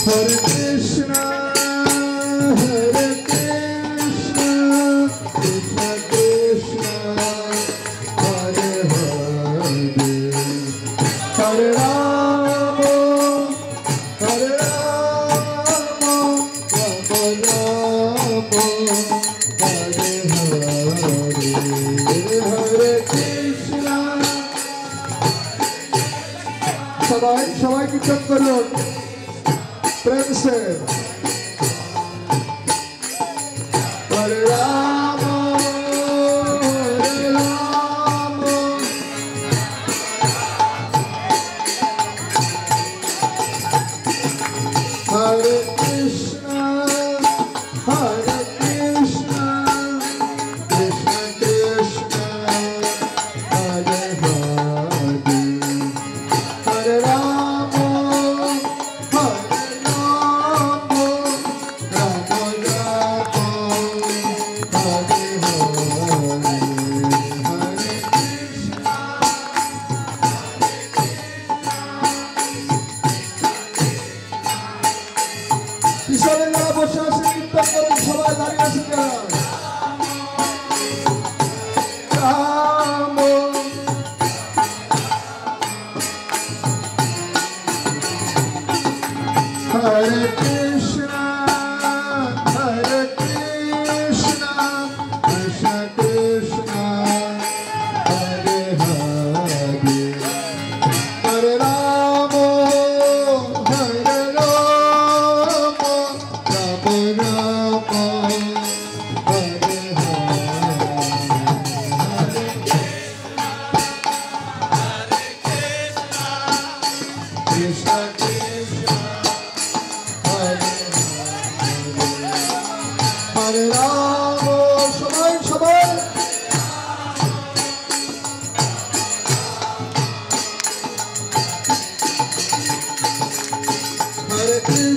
Hare Krishna, Hare Krishna, Krishna Krishna, Hare Hare, Hare Rama, Hare Rama, Rama Rama, Hare Hare, Hare Krishna. সবাই কীর্তন করুন प्रेम से हरे राम हरे Krishna Krishna Krishna Hare Hare Hare Ram Hare Krishna, Krishna Krishna, Hare Hare, Hare Rama, Rama Rama, Hare Hare, Krishna Krishna. Hare Rama, সবাই Hare Krishna.